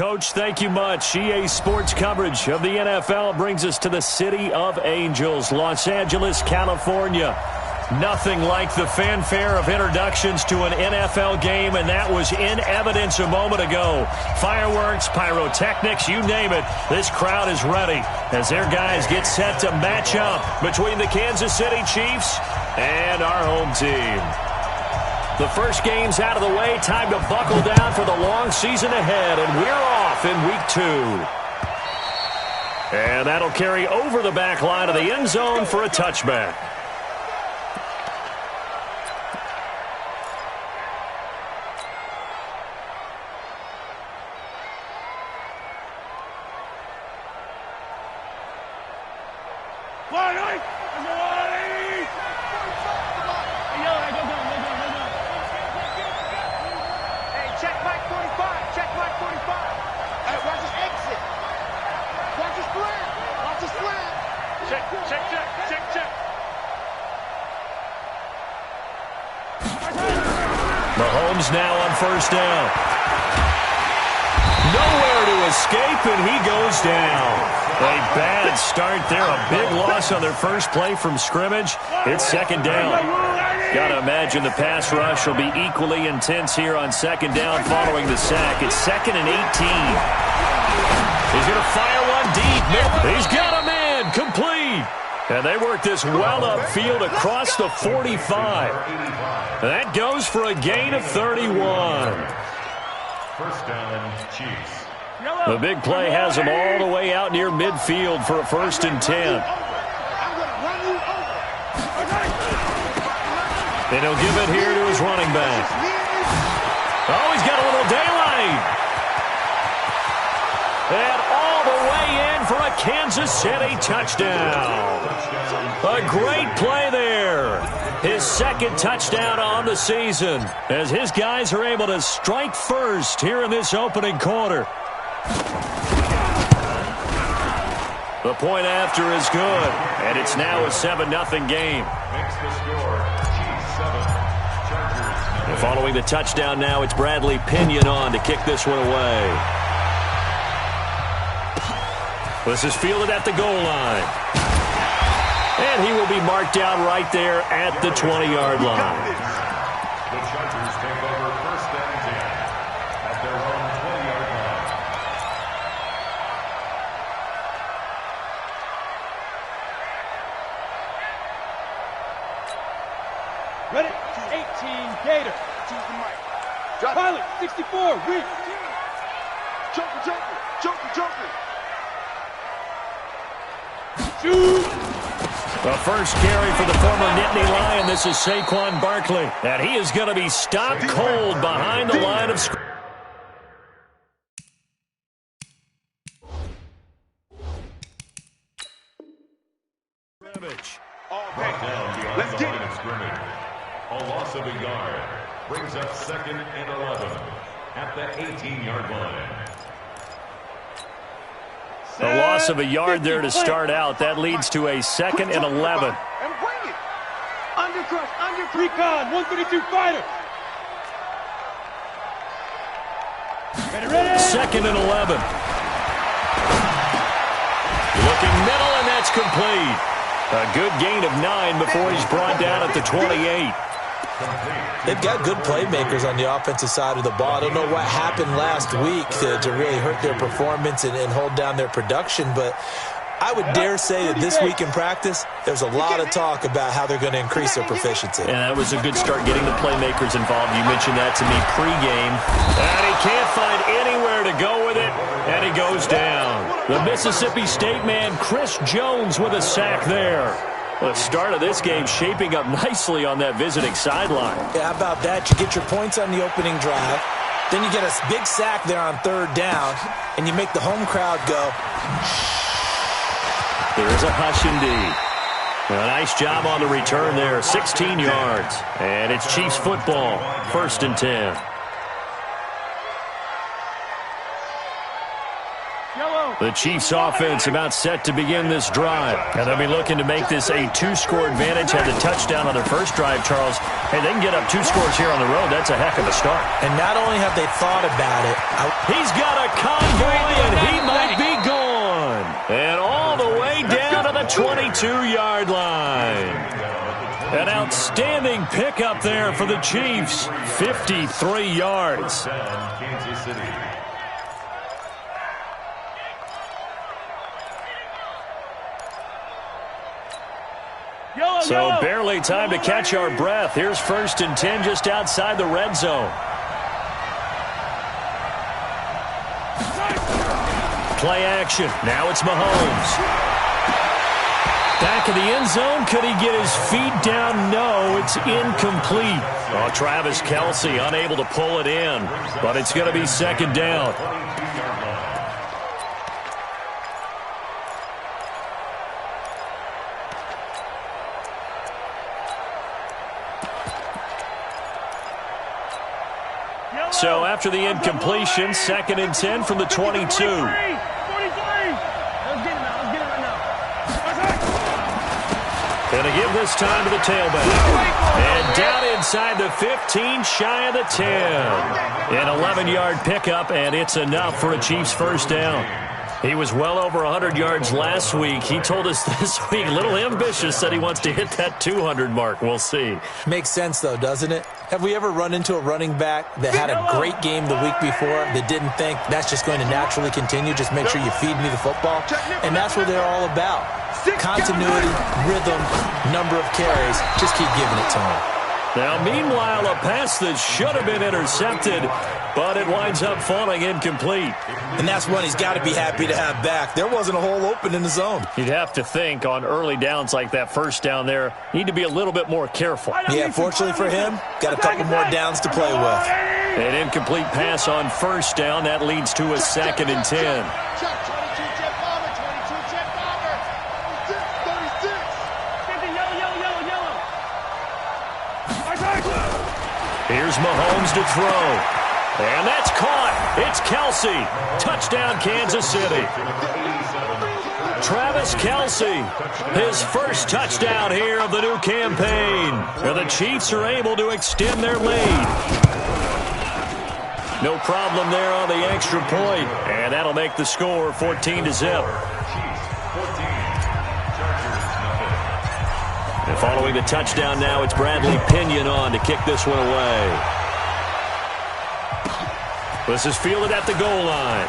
Coach, thank you much. EA Sports coverage of the NFL brings us to the City of Angels, Los Angeles, California. Nothing like the fanfare of introductions to an NFL game, and that was in evidence a moment ago. Fireworks, pyrotechnics, you name it. This crowd is ready as their guys get set to match up between the Kansas City Chiefs and our home team. The first game's out of the way. Time to buckle down for the long season ahead, and we're off in week 2. And that'll carry over the back line of the end zone for a touchback. Mahomes now on first down. Nowhere to escape, and he goes down. A bad start there. A big loss on their first play from scrimmage. It's second down. Got to imagine the pass rush will be equally intense here on second down following the sack. It's 2nd and 18. He's going to fire one deep. He's got a man. Complete. And they work this well upfield across the 45. That goes for a gain of 31. First down, Chiefs. The big play has him all the way out near midfield for a 1st and 10. And he'll give it here to his running back. Oh, he's got a little daylight. And all the way in for a Kansas City touchdown. A great play there. His 2nd touchdown on the season as his guys are able to strike first here in this opening quarter. The point after is good, and it's now a 7-0 game. Makes the score, Chiefs 7, Chargers 9. Following the touchdown now, it's Bradley Pinion on to kick this one away. This is fielded at the goal line. And he will be marked down right there at the 20-yard line. The Chargers take over 1st and 10 at their own 20-yard line. Ready? 18, Gator. Choose the mic. Pilot, 64, weak. Joker, Joker, Joker, Joker. Shoot! The first carry for the former Nittany Lion. This is Saquon Barkley. And he is going to be stopped cold behind the line of scrimmage. Let's get it. A loss of a yard brings up 2nd and 11 at the 18-yard line. A loss of a yard there to start out. That leads to a 2nd and 11. And bring it. Under crush, under recon, 132 fighter. Ready. 2nd and 11. Looking middle, and that's complete. A good gain of 9 before he's brought down at the 28. They've got good playmakers on the offensive side of the ball. I don't know what happened last week to really hurt their performance and hold down their production, but I would dare say that this week in practice, there's a lot of talk about how they're going to increase their proficiency. And that was a good start getting the playmakers involved. You mentioned that to me pregame. And he can't find anywhere to go with it, and he goes down. The Mississippi State man, Chris Jones, with a sack there. The start of this game shaping up nicely on that visiting sideline. Yeah, how about that? You get your points on the opening drive. Then you get a big sack there on 3rd down, and you make the home crowd go. There is a hush indeed. A nice job on the return there. 16 yards. And it's Chiefs football. 1st and 10. Yellow. The Chiefs offense about set to begin this drive. And they'll be looking to make this a 2-score advantage. Had the touchdown on their first drive, Charles. Hey, they can get up 2 scores here on the road. That's a heck of a start. And not only have they thought about it. He's got a convoy, and he might be gone. And all the way down to the 22-yard line. An outstanding pickup there for the Chiefs. 53 yards. Kansas City. So barely time to catch our breath. Here's 1st and 10 just outside the red zone. Play action. Now it's Mahomes. Back in the end zone. Could he get his feet down? No, it's incomplete. Oh, Travis Kelce unable to pull it in, but it's going to be 2nd down. So after the incompletion, 2nd and 10 from the 22. And a give this time to the tailback. And down inside the 15, shy of the 10. An 11-yard pickup, and it's enough for a Chiefs 1st down. He was well over 100 yards last week. He told us this week, a little ambitious, said he wants to hit that 200 mark. We'll see. Makes sense, though, doesn't it? Have we ever run into a running back that had a great game the week before that didn't think that's just going to naturally continue? Just make sure you feed me the football. And that's what they're all about. Continuity, rhythm, number of carries. Just keep giving it to him. Now, meanwhile, a pass that should have been intercepted, but it winds up falling incomplete. And that's one he's got to be happy to have back. There wasn't a hole open in the zone. You'd have to think on early downs like that 1st down there, need to be a little bit more careful. Yeah, fortunately for him, got a couple more downs to play with. An incomplete pass on 1st down. That leads to a 2nd and 10. Here's Mahomes to throw. And that's caught. It's Kelce. Touchdown, Kansas City. Travis Kelce, his 1st touchdown here of the new campaign. And the Chiefs are able to extend their lead. No problem there on the extra point. And that'll make the score 14-0. And following the touchdown now, it's Bradley Pinion on to kick this one away. This is fielded at the goal line.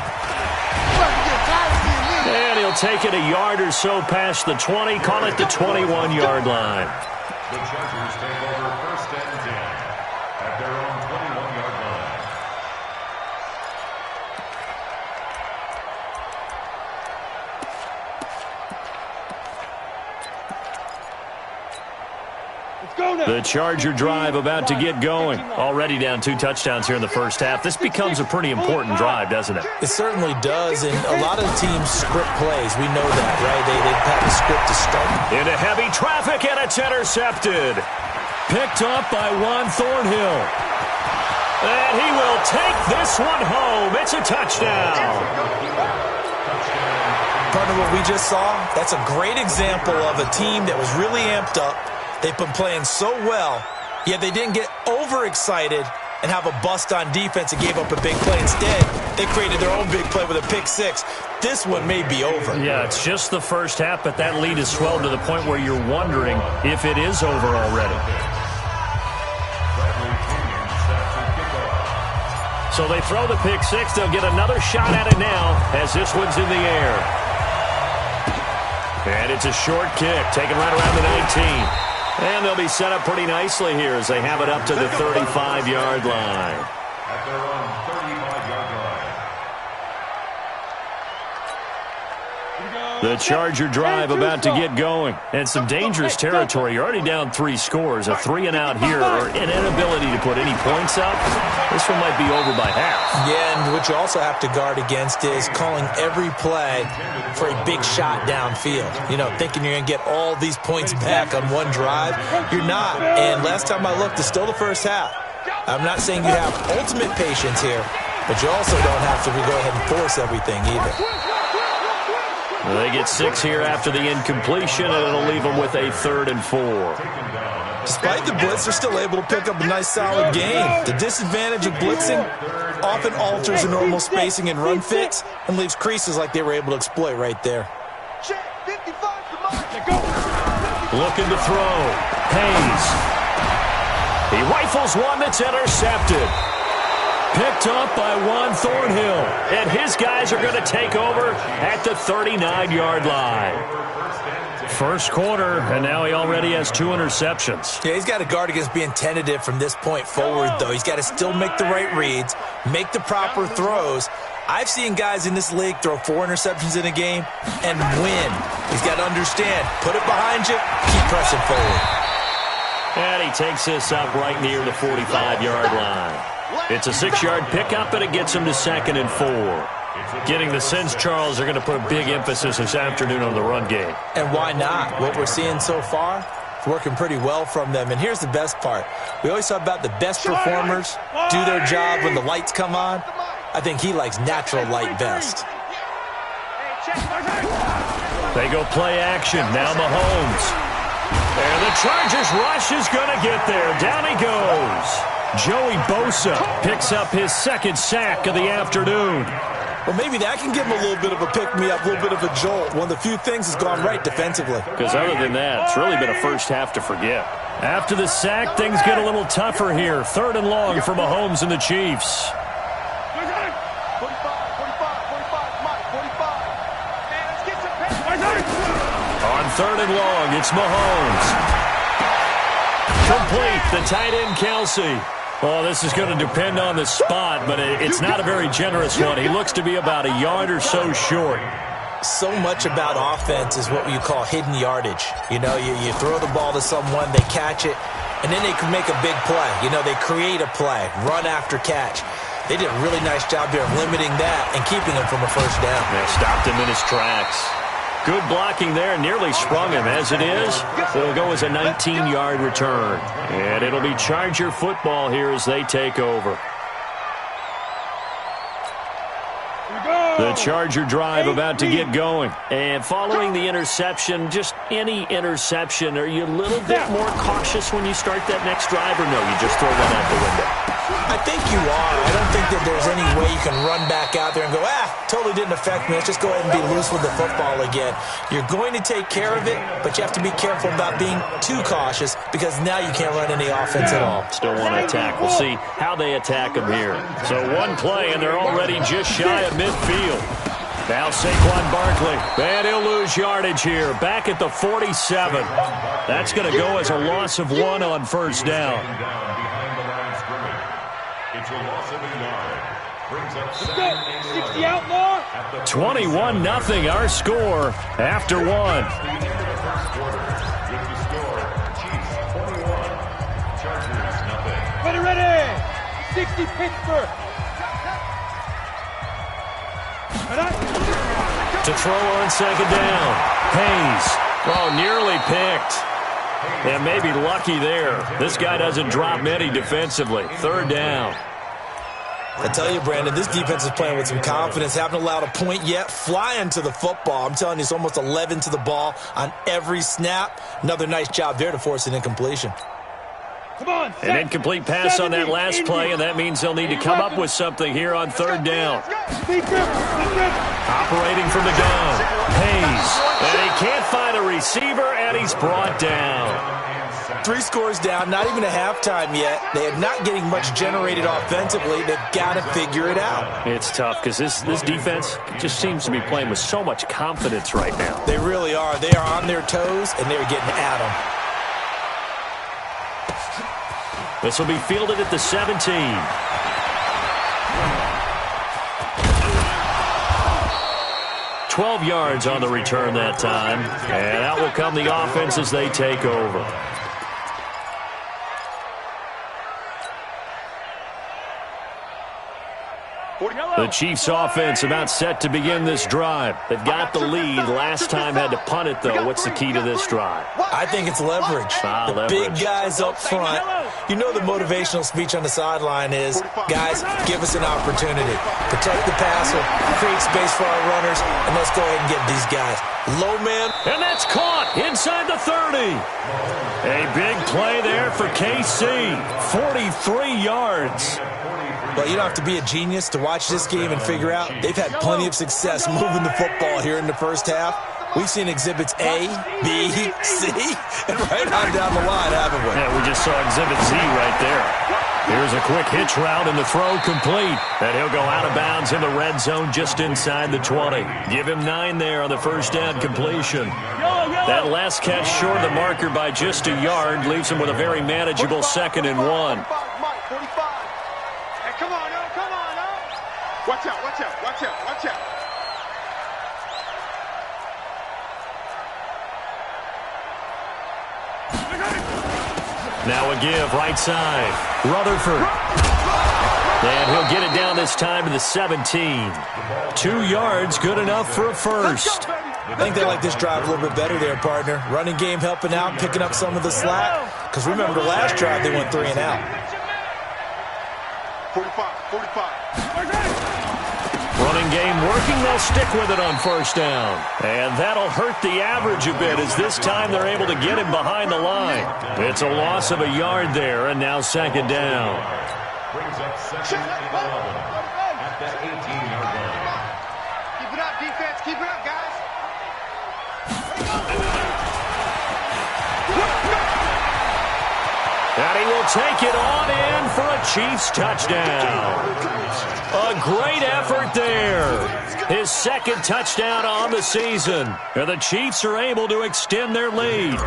And he'll take it a yard or so past the 20, call it the 21-yard line. The Chargers take over 1st and 10 at their own 21-yard line. The Charger drive about to get going. Already down 2 touchdowns here in the 1st half. This becomes a pretty important drive, doesn't it? It certainly does, and a lot of teams script plays. We know that, right? They have a script to start. Into heavy traffic, and it's intercepted. Picked up by Juan Thornhill. And he will take this one home. It's a touchdown. Partner, what we just saw, that's a great example of a team that was really amped up. They've been playing so well, yet they didn't get overexcited and have a bust on defense and gave up a big play. Instead, they created their own big play with a pick 6. This one may be over. Yeah, it's just the 1st half, but that lead has swelled to the point where you're wondering if it is over already. So they throw the pick 6. They'll get another shot at it now as this one's in the air. And it's a short kick, taken right around the 19. And they'll be set up pretty nicely here as they have it up to the 35-yard line. At their own 35-yard line. The Charger drive about to get going. And some dangerous territory. You're already down 3 scores. A 3-and-out here, or an inability to put any points up. This one might be over by half. Yeah, and what you also have to guard against is calling every play for a big shot downfield. You know, thinking you're going to get all these points back on one drive. You're not. And last time I looked, it's still the 1st half. I'm not saying you have ultimate patience here, but you also don't have to go ahead and force everything either. They get 6 here after the incompletion, and it'll leave them with a 3rd and 4. Despite the blitz, they're still able to pick up a nice, solid game. The disadvantage of blitzing often alters the normal spacing and run fits and leaves creases like they were able to exploit right there. Looking to throw. Hayes. He rifles one that's intercepted. Picked up by Juan Thornhill. And his guys are going to take over at the 39-yard line. First quarter, and now he already has 2 interceptions. Yeah, he's got to guard against being tentative from this point forward, though. He's got to still make the right reads, make the proper throws. I've seen guys in this league throw 4 interceptions in a game and win. He's got to understand, put it behind you, keep pressing forward. And he takes this up right near the 45-yard line. It's a 6-yard pickup, and it gets him to 2nd and 4. Getting the sense, Charles, are going to put a big emphasis this afternoon on the run game. And why not? What we're seeing so far, it's working pretty well from them. And here's the best part. We always talk about the best performers do their job when the lights come on. I think he likes natural light best. They go play action. Now Mahomes. And the Chargers rush is going to get there. Down he goes. Joey Bosa picks up his 2nd sack of the afternoon. Well, maybe that can give him a little bit of a pick-me-up, a little bit of a jolt. One of the few things that's gone right defensively. Because other than that, it's really been a first half to forget. After the sack, things get a little tougher here. 3rd and long for Mahomes and the Chiefs. On 3rd and long, it's Mahomes. Complete, the tight end, Kelsey. Well, this is going to depend on the spot, but it's not a very generous one. He looks to be about a yard or so short. So much about offense is what you call hidden yardage. You know, you throw the ball to someone, they catch it, and then they can make a big play. You know, they create a play, run after catch. They did a really nice job here of limiting that and keeping him from a first down. They stopped him in his tracks. Good blocking there, nearly sprung him. As it is, it'll go as a 19-yard return. And it'll be Charger football here as they take over. The Charger drive about to get going. And following the interception, just any interception, are you a little bit more cautious when you start that next drive, or no, you just throw one out the window? I think you are. I don't think that there's any way you can run back out there and go, totally didn't affect me. Let's just go ahead and be loose with the football again. You're going to take care of it, but you have to be careful about being too cautious because now you can't run any offense at all. Still want to attack. We'll see how they attack them here. So one play, and they're already just shy of midfield. Now Saquon Barkley, and he'll lose yardage here. Back at the 47. That's going to go as a loss of 1 on first down. It's a loss of a yard. Brings up 60 outlaw. 21-0 our score after 1. Ready. 60 Pittsburgh. To throw on 2nd down. Hayes. Oh, nearly picked. And maybe lucky there. This guy doesn't drop many defensively. 3rd down. I tell you, Brandon, this defense is playing with some confidence. Haven't allowed a point yet. Flying to the football. I'm telling you, it's almost 11 to the ball on every snap. Another nice job there to force an incompletion. Come on, an incomplete pass on that last play, and that means they'll need to come up with something here on 3rd down. Operating from the gun. Hayes. And he can't find a receiver, and he's brought down. 3 scores down, not even a halftime yet. They are not getting much generated offensively. They've got to figure it out. It's tough because this defense just seems to be playing with so much confidence right now. They really are. They are on their toes, and they're getting at them. This will be fielded at the 17. $12 yards on the return that time. And out will come the offense as they take over. The Chiefs offense about set to begin this drive. They've got the lead. Last time had to punt it, though. What's the key to this drive? I think it's leverage. Leverage. Big guys up front. You know the motivational speech on the sideline is, guys, give us an opportunity. Protect the passer, create space for our runners, and let's go ahead and get these guys. Low man. And that's caught inside the 30. A big play there for KC. 43 yards. Well, you don't have to be a genius to watch this game and figure out they've had plenty of success moving the football here in the first half. We've seen exhibits A, B, C, and right on down the line, haven't we? Yeah, we just saw exhibit Z right there. Here's a quick hitch route and the throw complete. And he'll go out of bounds in the red zone just inside the 20. Give him 9 there on the first down completion. That last catch short of the marker by just a yard leaves him with a very manageable 2nd and 1. Hey, come on, no, come on, no. Watch out, watch out, watch out, watch out. Now a give, right side. Rutherford. And he'll get it down this time to the 17. 2 yards, good enough for a first. I think they like this drive a little bit better there, partner. Running game helping out, picking up some of the slack. Because remember the last drive, they went 3 and out. 45. Running game working, they'll stick with it on first down. And that'll hurt the average a bit as this time they're able to get him behind the line. It's a loss of a yard there, and now 2nd down. Brings up 2nd and 11 at the 18-yard line. Keep it up, defense. Keep it up, guys. And he will take it on in for a Chiefs touchdown. A great effort there. His 2nd touchdown on the season. And the Chiefs are able to extend their lead.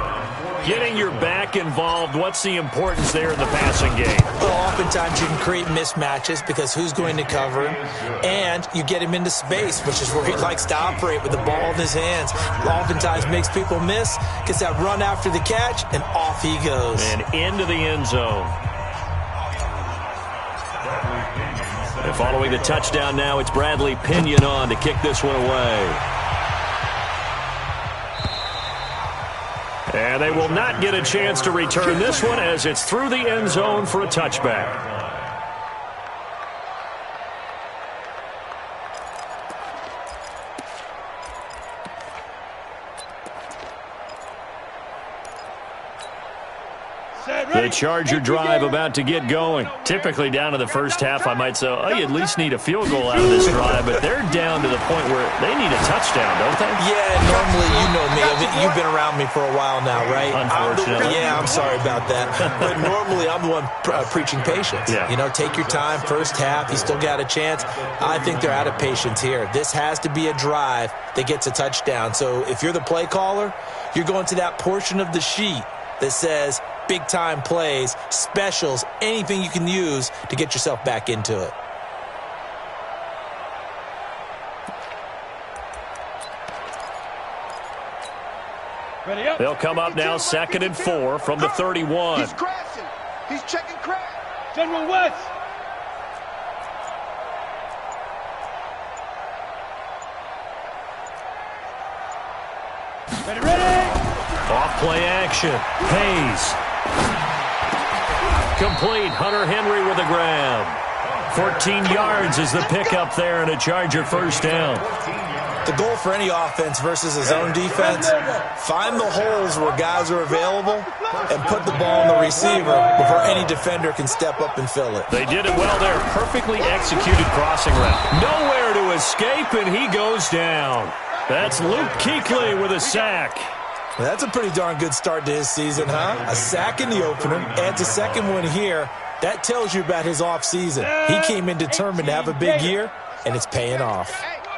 Getting your back involved, what's the importance there in the passing game? Well, oftentimes you can create mismatches because who's going to cover him, and you get him into space, which is where he likes to operate with the ball in his hands. Oftentimes makes people miss, gets that run after the catch, and off he goes. And into the end zone. And following the touchdown now, it's Bradley Pinion on to kick this one away. And they will not get a chance to return this one as it's through the end zone for a touchback. The Charger drive about to get going. Typically down to the first half, I might say, oh, you at least need a field goal out of this drive, but they're down to the point where they need a touchdown, don't they? Yeah, normally, you know me. I mean, you've been around me for a while now, right? Unfortunately. I'm sorry about that. But normally, I'm the one preaching patience. Yeah. You know, take your time, first half, you still got a chance. I think they're out of patience here. This has to be a drive that gets a touchdown. So if you're the play caller, you're going to that portion of the sheet that says big-time plays, specials, anything you can use to get yourself back into it. They'll come up now 2nd and 4 from the 31. He's crashing. He's checking crash. General West. Ready. Off play action. Hayes. Complete. Hunter Henry with a grab. 14 yards is the pickup there and a Charger first down. The goal for any offense versus a zone defense, find the holes where guys are available and put the ball on the receiver before any defender can step up and fill it. They did it well there. Perfectly executed crossing route. Nowhere to escape, and he goes down. That's Luke Kuechly with a sack. Well, that's a pretty darn good start to his season, huh? A sack in the opener, adds a second one here. That tells you about his offseason. He came in determined to have a big year, and it's paying off.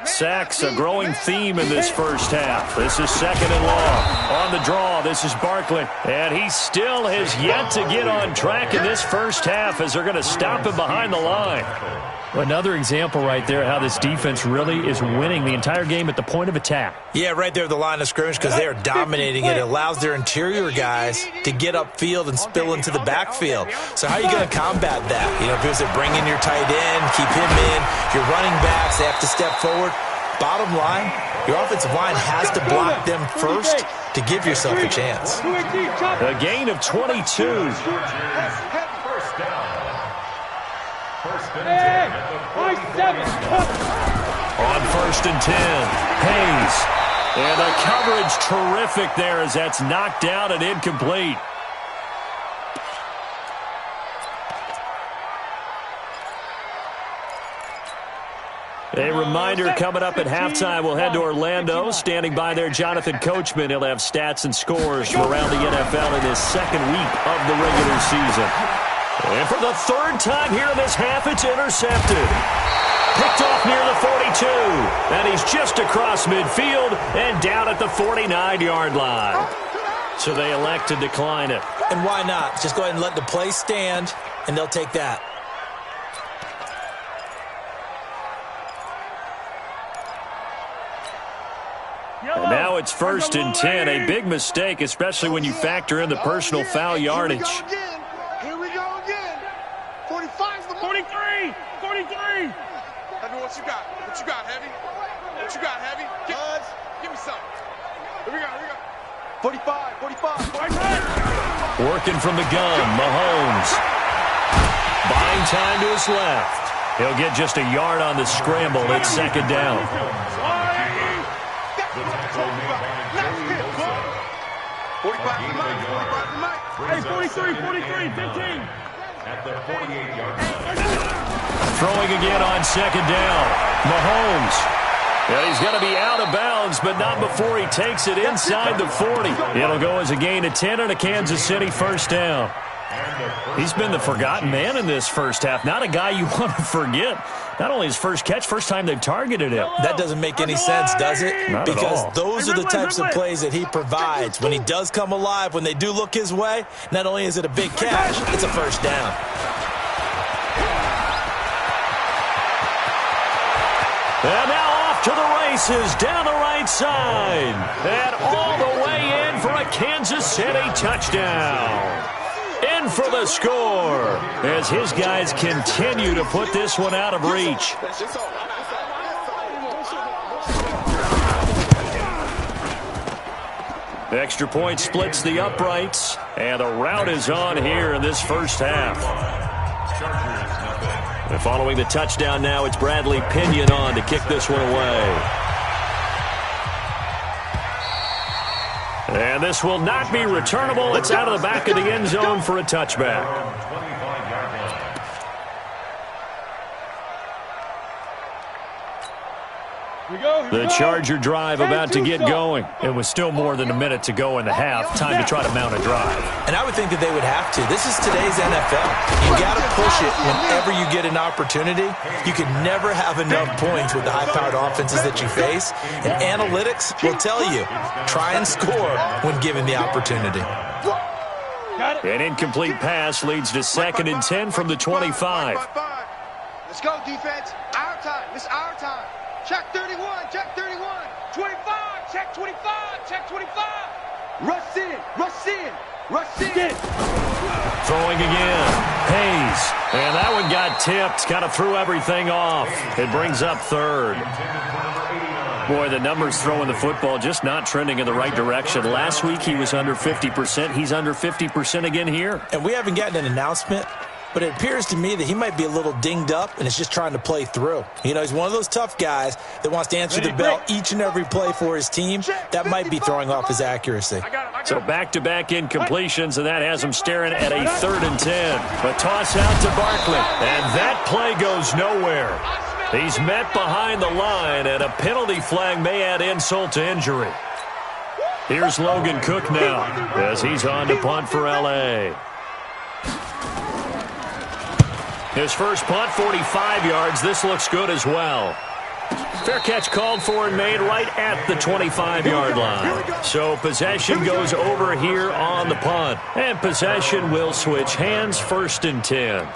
Sacks, a growing theme in this first half. This is 2nd and long. On the draw, this is Barkley. And he still has yet to get on track in this first half as they're going to stop him behind the line. Another example right there how this defense really is winning the entire game at the point of attack. Yeah, right there at the line of scrimmage because they are dominating it. It allows their interior guys to get upfield and spill into the backfield. So how are you going to combat that? You know, because they bring in your tight end, keep him in, your running backs, they have to step forward. Bottom line, your offensive line has to block them first to give yourself a chance. A gain of 22. First and 10 Hey, at the high 40. 7. On 1st and 10, Hayes. And the coverage terrific there as that's knocked down and incomplete. A reminder coming up at halftime, we'll head to Orlando. Standing by there, Jonathan Coachman. He'll have stats and scores from around the NFL in his second week of the regular season. And for the third time here in this half, it's intercepted. Picked off near the 42. And he's just across midfield and down at the 49-yard line. So they elect to decline it. And why not? Just go ahead and let the play stand, and they'll take that. And now it's 1st and 10. A big mistake, especially when you factor in the personal foul yardage. Here we go again. 45's the 43. 43. Heavy, what you got? What you got, Heavy? What you got, Heavy? Give me some. Here we go. 45. Working from the gun, Mahomes. Buying time to his left. He'll get just a yard on the scramble. It's 2nd down. Hey, 43, 15. At the 48-yard line. Throwing again on 2nd down. Mahomes. And he's going to be out of bounds, but not before he takes it inside the 40. It'll go as a gain of 10 and a Kansas City 1st down. He's been the forgotten man in this first half. Not a guy you want to forget. Not only his first catch, first time they've targeted him. That doesn't make any sense, does it? Not because at all. those are the types of plays that he provides. When he does come alive, when they do look his way, not only is it a big catch, it's a 1st down. And now off to the races down the right side. And all the way in for a Kansas City touchdown. In for the score as his guys continue to put this one out of reach. Extra point splits the uprights, and the rout is on here in this first half. And following the touchdown now, it's Bradley Pinion on to kick this one away. And this will not be returnable. It's out of the back of the end zone for a touchback. The Charger drive about to get going. It was still more than a minute to go in the half. Time to try to mount a drive. And I would think that they would have to. This is today's NFL. You got to push it whenever you get an opportunity. You can never have enough points with the high-powered offenses that you face. And analytics will tell you, try and score when given the opportunity. An incomplete pass leads to 2nd and 10 from the 25. Let's go, defense. Our time. It's our time. Check 31, check 31. 25, check 25, check 25. Rush in. Throwing again. Hayes. And that one got tipped. Kind of threw everything off. It brings up 3rd. Boy, the numbers throwing the football just not trending in the right direction. Last week he was under 50%. He's under 50% again here. And we haven't gotten an announcement, but it appears to me that he might be a little dinged up and is just trying to play through. You know, he's one of those tough guys that wants to answer the bell each and every play for his team. That might be throwing off his accuracy. So back-to-back incompletions, and that has him staring at a 3rd and 10. A toss out to Barkley, and that play goes nowhere. He's met behind the line, and a penalty flag may add insult to injury. Here's Logan Cook now as he's on to punt for L.A. His first punt, 45 yards. This looks good as well. Fair catch called for and made right at the 25-yard line. So possession goes over here on the punt. And possession will switch hands, 1st and 10.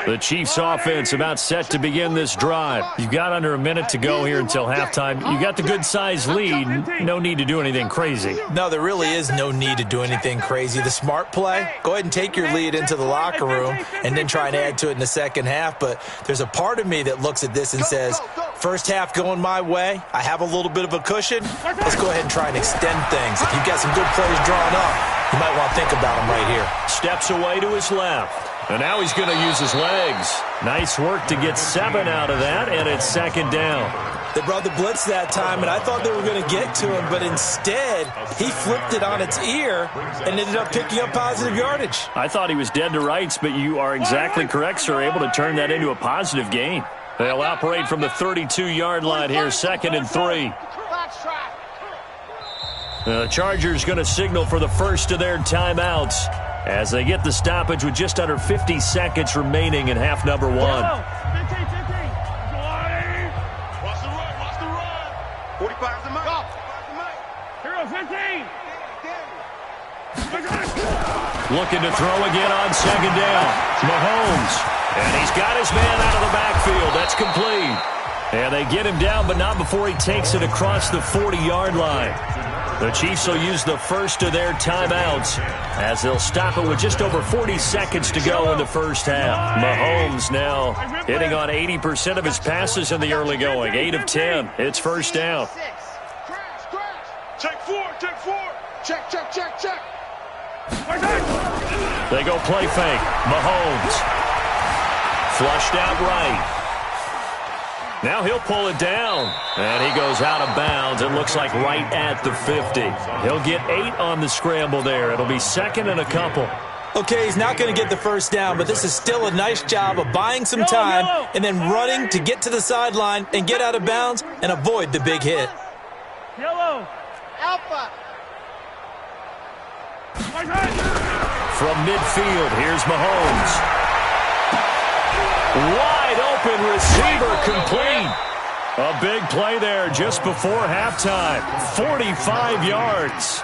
The Chiefs offense about set to begin this drive. You've got under a minute to go here until halftime. You got the good-sized lead. No need to do anything crazy. No, there really is no need to do anything crazy. The smart play, go ahead and take your lead into the locker room and then try and add to it in the second half. But there's a part of me that looks at this and says, first half going my way, I have a little bit of a cushion. Let's go ahead and try and extend things. If you've got some good plays drawn up, you might want to think about them right here. Steps away to his left. And now he's going to use his legs. Nice work to get 7 out of that, and it's second down. They brought the blitz that time, and I thought they were going to get to him, but instead, he flipped it on its ear and ended up picking up positive yardage. I thought he was dead to rights, but you are exactly correct, sir, able to turn that into a positive gain. They'll operate from the 32-yard line here, 2nd and 3. The Chargers going to signal for the first of their timeouts as they get the stoppage with just under 50 seconds remaining in half number 1. Watch the run. 45's the mic. Hero 15. Looking to throw again on second down. Mahomes. And he's got his man out of the backfield. That's complete. And they get him down, but not before he takes it across the 40-yard line. The Chiefs will use the first of their timeouts as they'll stop it with just over 40 seconds to go in the first half. Mahomes now hitting on 80% of his passes in the early going. 8 of 10. It's first down. Check 4. Check. They go play fake. Mahomes. Flushed out right. Now he'll pull it down, and he goes out of bounds. It looks like right at the 50. He'll get 8 on the scramble there. It'll be 2nd and a couple. Okay, he's not going to get the first down, but this is still a nice job of buying some time and then running to get to the sideline and get out of bounds and avoid the big hit. Yellow. Alpha. From midfield, here's Mahomes. Wide open receiver complete. A big play there just before halftime. 45 yards.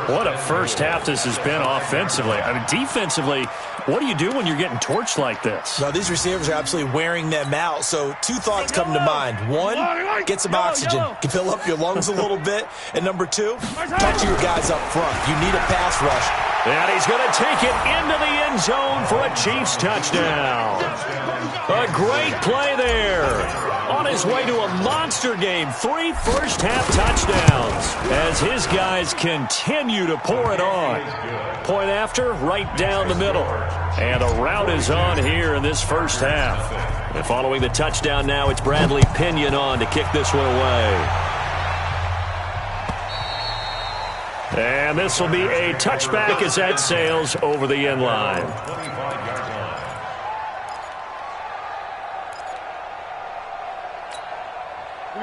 What a first half this has been offensively. I mean, defensively, what do you do when you're getting torched like this? No, these receivers are absolutely wearing them out. So 2 thoughts come to mind. 1, get some oxygen. You fill up your lungs a little bit. And number 2, talk to your guys up front. You need a pass rush. And he's going to take it into the end zone for a Chiefs touchdown. A great play there. On his way to a monster game. 3 first-half touchdowns as his guys continue to pour it on. Point after, right down the middle. And a route is on here in this first half. And following the touchdown now, it's Bradley Pinion on to kick this one away. And this will be a touchback as that sails over the end line.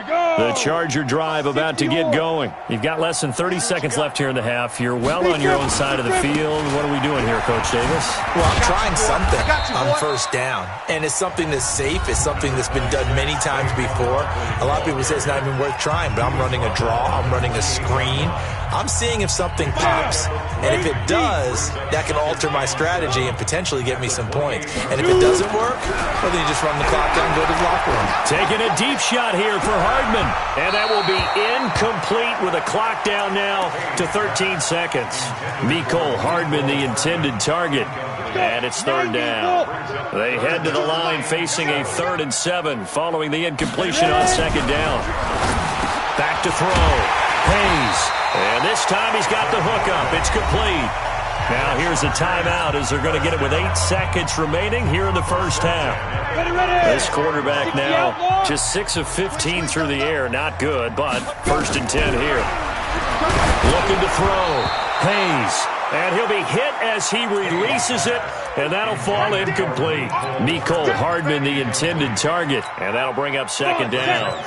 The Charger drive about to get going. You've got less than 30 seconds left here in the half. You're well on your own side of the field. What are we doing here, Coach Davis? Well, I'm trying something on first down. And it's something that's safe. It's something that's been done many times before. A lot of people say it's not even worth trying, but I'm running a draw. I'm running a screen. I'm seeing if something pops. And if it does, that can alter my strategy and potentially get me some points. And if it doesn't work, well, then you just run the clock down and go to the locker room. Taking a deep shot here for Hardman. And that will be incomplete with a clock down now to 13 seconds. Mecole Hardman, the intended target. And it's third down. They head to the line facing a 3rd and 7 following the incompletion on second down. Back to throw. Hayes. And this time he's got the hook up. It's complete. Now here's a timeout as they're going to get it with 8 seconds remaining here in the first half. This quarterback now just 6 of 15 through the air. Not good, but 1st and 10 here. Looking to throw. Hayes. And he'll be hit as he releases it, and that'll fall incomplete. Mecole Hardman, the intended target, and that'll bring up second down.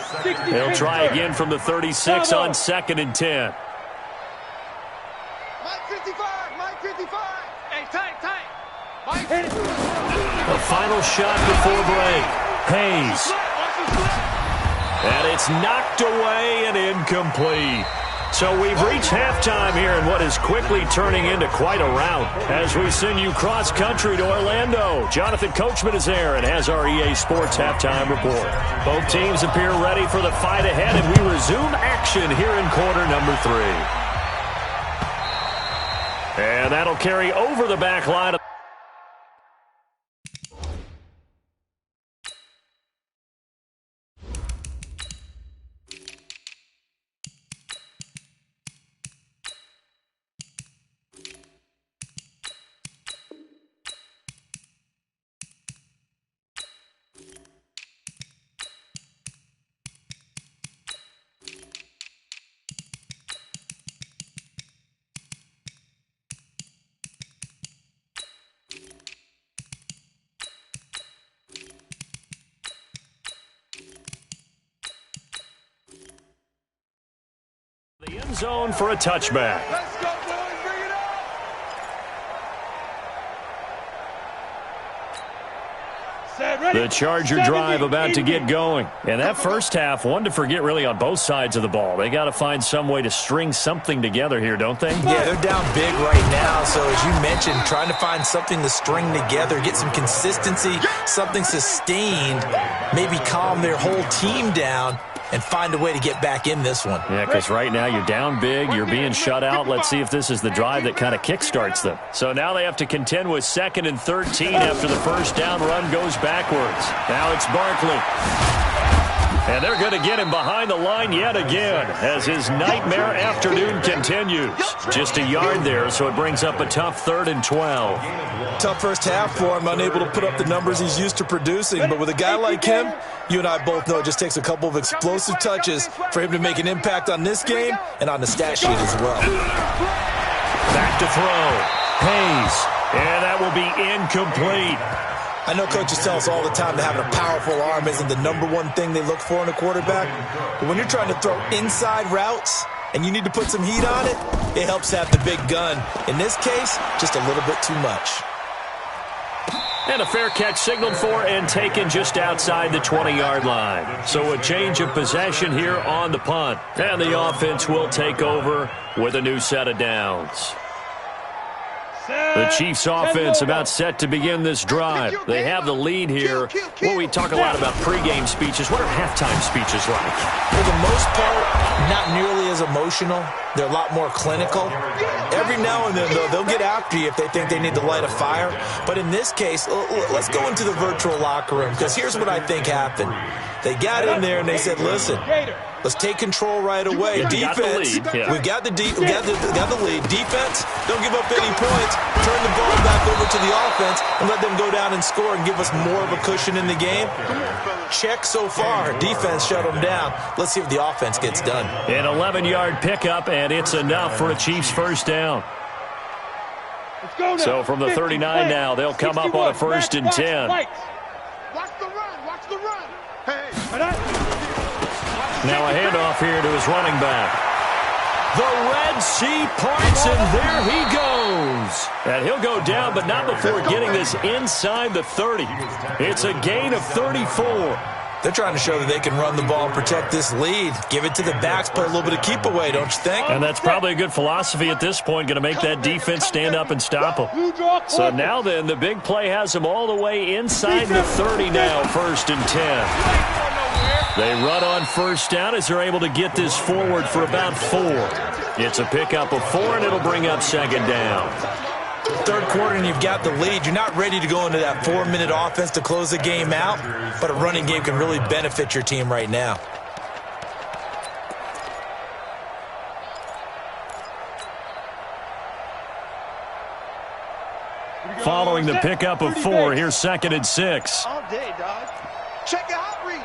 They'll try again from the 36 on 2nd and 10. Mike 55. Hey, tight. Mike. A final shot before break. Hayes. And it's knocked away and incomplete. So we've reached halftime here in what is quickly turning into quite a rout as we send you cross-country to Orlando. Jonathan Coachman is there and has our EA Sports halftime report. Both teams appear ready for the fight ahead, and we resume action here in quarter number 3. And that'll carry over the back line. The end zone for a touchback. Let's go, boys. Bring it on. The Charger drive about to get going. And that first half, one to forget really on both sides of the ball. They got to find some way to string something together here, don't they? Yeah, they're down big right now. So as you mentioned, trying to find something to string together, get some consistency, something sustained, maybe calm their whole team down and find a way to get back in this one. Yeah, because right now you're down big, you're being shut out. Let's see if this is the drive that kind of kickstarts them. So now they have to contend with 2nd and 13 after the first down run goes backwards. Now it's Barkley. And they're going to get him behind the line yet again as his nightmare afternoon continues. Just a yard there, so it brings up a tough 3rd and 12. Tough first half for him, unable to put up the numbers he's used to producing. But with a guy like him, you and I both know it just takes a couple of explosive touches for him to make an impact on this game and on the stat sheet as well. Back to throw. Hayes. And that will be incomplete. I know coaches tell us all the time that having a powerful arm isn't the #1 thing they look for in a quarterback. But when you're trying to throw inside routes and you need to put some heat on it, it helps have the big gun. In this case, just a little bit too much. And a fair catch signaled for and taken just outside the 20-yard line. So a change of possession here on the punt. And the offense will take over with a new set of downs. The Chiefs offense about set to begin this drive. They have the lead here. Well, we talk a lot about pregame speeches. What are halftime speeches like? For the most part, not nearly as emotional. They're a lot more clinical. Every now and then, though, they'll get after you if they think they need to light a fire. But in this case, let's go into the virtual locker room, because here's what I think happened. They got in there and they said, listen, let's take control right away. Defense, we've got the lead. Defense, don't give up any points. Turn the ball back over to the offense and let them go down and score and give us more of a cushion in the game. Check so far. Defense shut them down. Let's see if the offense gets done. An 11-yard pickup, and it's enough for a Chiefs first down. So from the 39 now, they'll come up on a 1st and 10. Watch the run. Watch the run. Now a handoff here to his running back. The Red Sea parts, and there he goes. And he'll go down, but not before getting this inside the 30. It's a gain of 34. They're trying to show that they can run the ball and protect this lead. Give it to the backs, play a little bit of keep away, don't you think? And that's probably a good philosophy at this point, going to make that defense stand up and stop them. So now then, the big play has them all the way inside the 30 now, 1st and 10. They run on first down as they're able to get this forward for about 4. It's a pickup of 4, and it'll bring up 2nd down. Third quarter and you've got the lead. You're not ready to go into that 4-minute offense to close the game out, but a running game can really benefit your team right now. Following the pickup of 4, here's 2nd and 6. All day, dog. Check it out, read.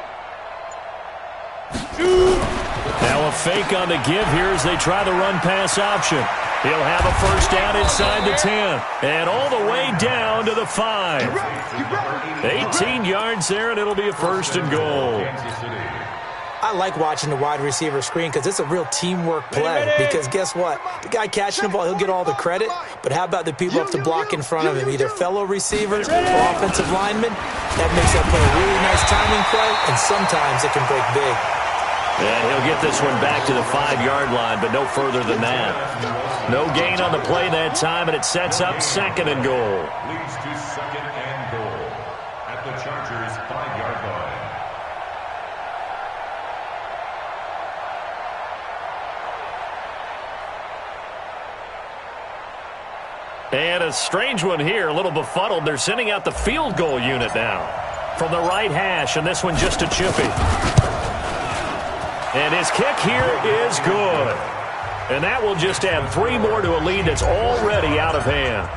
Now a fake on the give here as they try the run-pass option. He'll have a first down inside the 10. And all the way down to the 5. 18 yards there, and it'll be a 1st and goal. I like watching the wide receiver screen because it's a real teamwork play. Because guess what? The guy catching the ball, he'll get all the credit. But how about the people up to block in front of him? Either fellow receivers or offensive linemen. That makes that play a really nice timing play, and sometimes it can break big. And he'll get this one back to the 5-yard line, but no further than that. No gain on the play that time, and it sets up 2nd and goal. Leads to 2nd and goal at the Chargers' 5-yard line. And a strange one here, a little befuddled. They're sending out the field goal unit now from the right hash, and this one just a chippy. And his kick here is good. And that will just add 3 more to a lead that's already out of hand.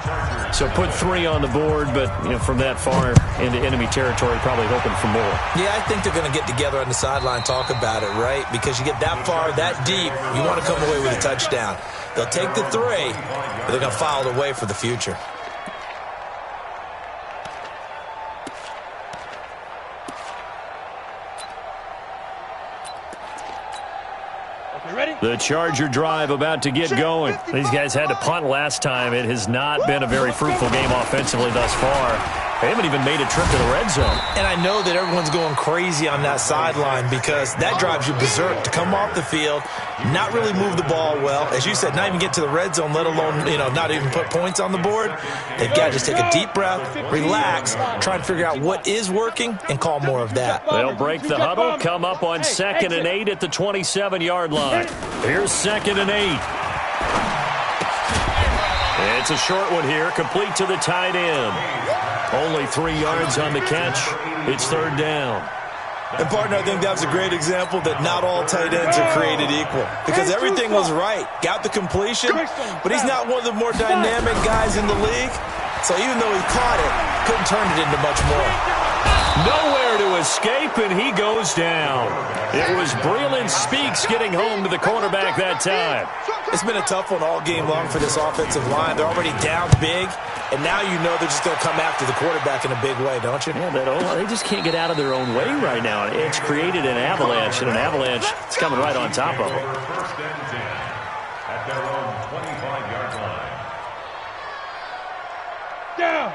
So put 3 on the board, but from that far into enemy territory, probably hoping for more. Yeah, I think they're going to get together on the sideline, talk about it, right? Because you get that far, that deep, you want to come away with a touchdown. They'll take the 3, but they're going to file it away for the future. The Charger drive about to get going. These guys had to punt last time. It has not been a very fruitful game offensively thus far. They haven't even made a trip to the red zone. And I know that everyone's going crazy on that sideline because that drives you berserk to come off the field, not really move the ball well. As you said, not even get to the red zone, let alone, not even put points on the board. They've got to just take a deep breath, relax, try and figure out what is working, and call more of that. They'll break the huddle, come up on 2nd and 8 at the 27-yard line. Here's 2nd and 8. It's a short one here, complete to the tight end. Only 3 yards on the catch. It's 3rd down. And, partner, I think that was a great example that not all tight ends are created equal because everything was right. Got the completion, but he's not one of the more dynamic guys in the league. So even though he caught it, couldn't turn it into much more. Nowhere to escape, and he goes down. It was Breland Speaks getting home to the quarterback that time. It's been a tough one all game long for this offensive line. They're already down big, and now you know they're just going to come after the quarterback in a big way, don't you? Yeah, they just can't get out of their own way right now. It's created an avalanche, and an avalanche is coming right on top of them. 1st and 10 at their own 25-yard line.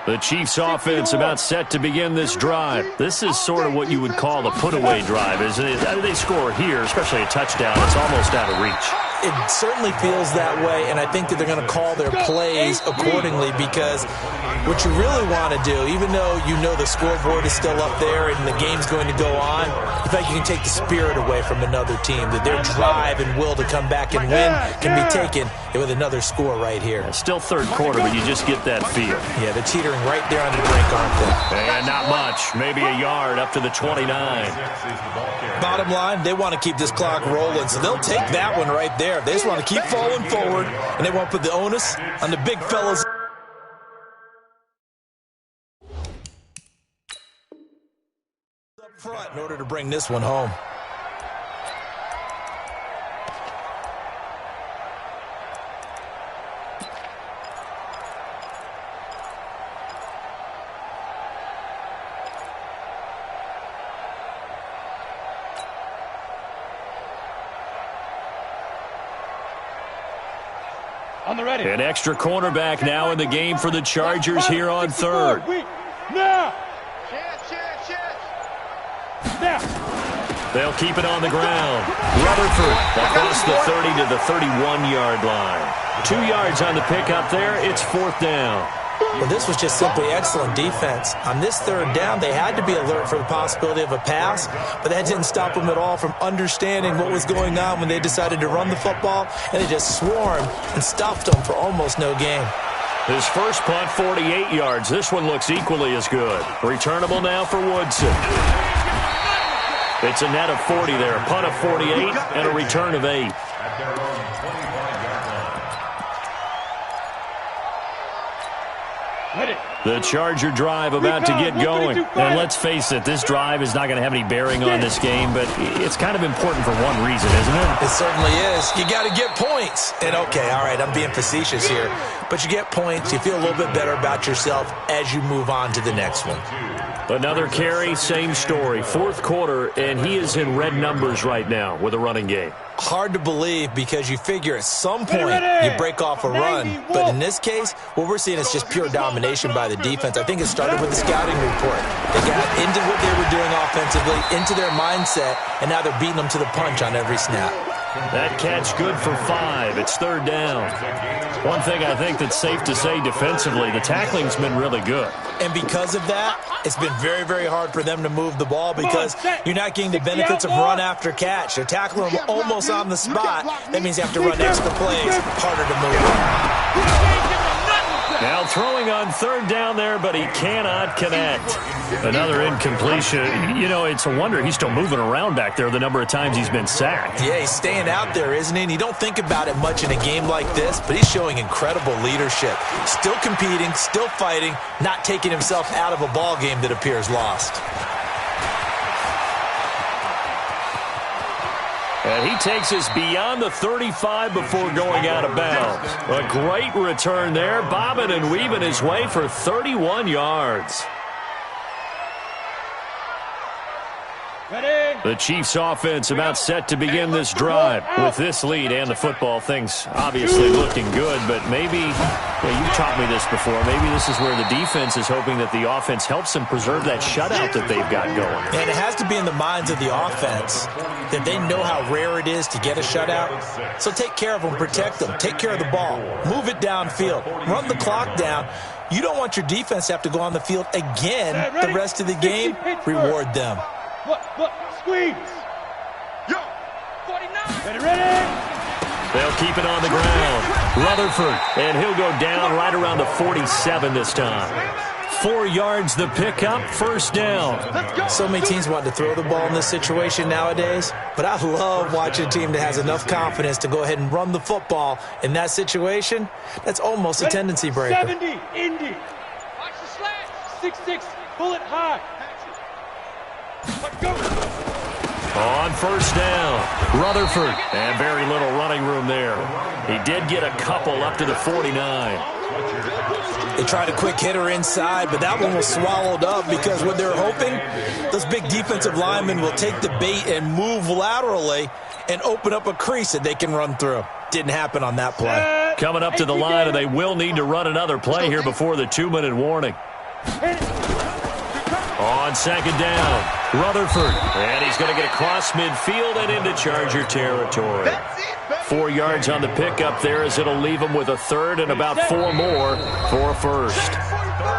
The Chiefs offense about set to begin this drive. This is sort of what you would call a put-away drive, isn't it? They score here, especially a touchdown. It's almost out of reach. It certainly feels that way, and I think that they're going to call their plays accordingly because what you really want to do, even though you know the scoreboard is still up there and the game's going to go on, in fact, you can take the spirit away from another team, that their drive and will to come back and win can be taken with another score right here. Still 3rd quarter, but you just get that feel. Yeah, they're teetering right there on the brink, aren't they? And not much, maybe a yard up to the 29. Bottom line, they want to keep this clock rolling, so they'll take that one right there. They just want to keep falling forward, and they want to put the onus on the big fellas. Up front in order to bring this one home. On the ready. An extra cornerback now in the game for the Chargers here on 3rd. Now. They'll keep it on the ground. Rutherford across the 30 to the 31-yard line. 2 yards on the pickup there. It's 4th down. Well, this was just simply excellent defense. On this 3rd down, they had to be alert for the possibility of a pass, but that didn't stop them at all from understanding what was going on when they decided to run the football, and they just swarmed and stuffed them for almost no gain. His first punt, 48 yards. This one looks equally as good. Returnable now for Woodson. It's a net of 40 there. A punt of 48 and a return of 8. At their own 25-yard line. The Charger drive about to get going. And let's face it, this drive is not going to have any bearing on this game, but it's kind of important for one reason, isn't it? It certainly is. You got to get points. And, okay, all right, I'm being facetious here. But you get points, you feel a little bit better about yourself as you move on to the next one. Another carry, same story. 4th quarter, and he is in red numbers right now with a running game. Hard to believe because you figure at some point you break off a run. But in this case, what we're seeing is just pure domination by the defense. I think it started with the scouting report. They got into what they were doing offensively, into their mindset, and now they're beating them to the punch on every snap. That catch good for 5. It's third down. One thing I think that's safe to say defensively, the tackling's been really good. And because of that, it's been very, very hard for them to move the ball because you're not getting the benefits of run after catch. They're tackling them almost on the spot. That means you have to run extra plays, harder to move. Now throwing on third down there, but he cannot connect. Another incompletion. You know, it's a wonder he's still moving around back there the number of times he's been sacked. Yeah, he's staying out there, isn't he? And you don't think about it much in a game like this, but he's showing incredible leadership. Still competing, still fighting, not taking himself out of a ball game that appears lost. And he takes us beyond the 35 before going out of bounds. A great return there, bobbing and weaving his way for 31 yards. The Chiefs offense about set to begin this drive. With this lead and the football, things obviously looking good, but maybe, well, you taught me this before, maybe this is where the defense is hoping that the offense helps them preserve that shutout that they've got going. And it has to be in the minds of the offense that they know how rare it is to get a shutout. So take care of them, protect them, take care of the ball, move it downfield, run the clock down. You don't want your defense to have to go on the field again the rest of the game. Reward them. Look, squeeze. Yo, 49. Ready. They'll keep it on the ground. Rutherford, and he'll go down right around the 47 this time. 4 yards the pickup, first down. So many teams want to throw the ball in this situation nowadays, but I love watching a team that has enough confidence to go ahead and run the football in that situation. That's almost a tendency breaker. 70, Indy. Watch the slash. 6-6, pull it high. On first down, Rutherford, and very little running room there. He did get a couple up to the 49. They tried a quick hitter inside, but that one was swallowed up because what they're hoping, those big defensive linemen will take the bait and move laterally and open up a crease that they can run through. Didn't happen on that play. Coming up to the line, and they will need to run another play here before the 2-minute warning. On second down, Rutherford, and he's going to get across midfield and into Charger territory. 4 yards on the pickup there as it'll leave him with a third and about 4 more for a first.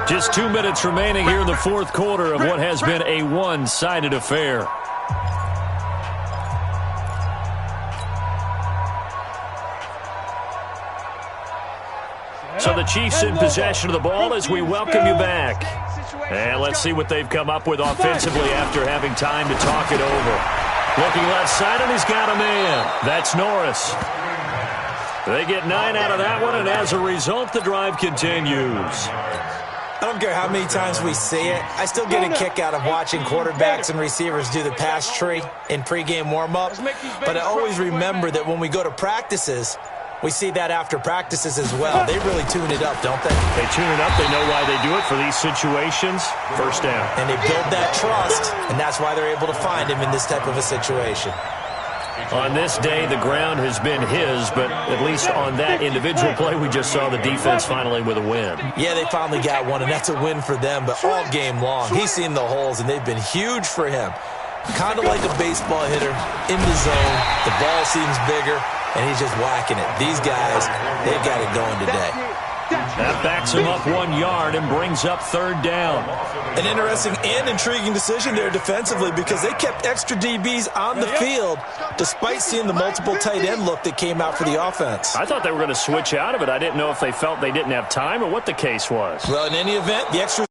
Just 2 minutes remaining here in the fourth quarter of what has been a one-sided affair. So the Chiefs in possession of the ball as we welcome you back. And let's see what they've come up with offensively after having time to talk it over. Looking left side, and he's got a man. That's Norris. They get 9 out of that one, and as a result, the drive continues. I don't care how many times we see it. I still get a kick out of watching quarterbacks and receivers do the pass tree in pregame warm-up. But I always remember that when we go to practices, we see that after practices as well. They really tune it up, don't they? They tune it up. They know why they do it for these situations. First down. And they build that trust, and that's why they're able to find him in this type of a situation. On this day, the ground has been his, but at least on that individual play, we just saw the defense finally with a win. Yeah, they finally got one, and that's a win for them, but all game long, he's seen the holes, and they've been huge for him. Kind of like a baseball hitter in the zone. The ball seems bigger, and he's just whacking it. These guys, they've got it going today. That backs him up 1 yard and brings up third down. An interesting and intriguing decision there defensively because they kept extra DBs on the field despite seeing the multiple tight end look that came out for the offense. I thought they were going to switch out of it. I didn't know if they felt they didn't have time or what the case was. Well, in any event, the extra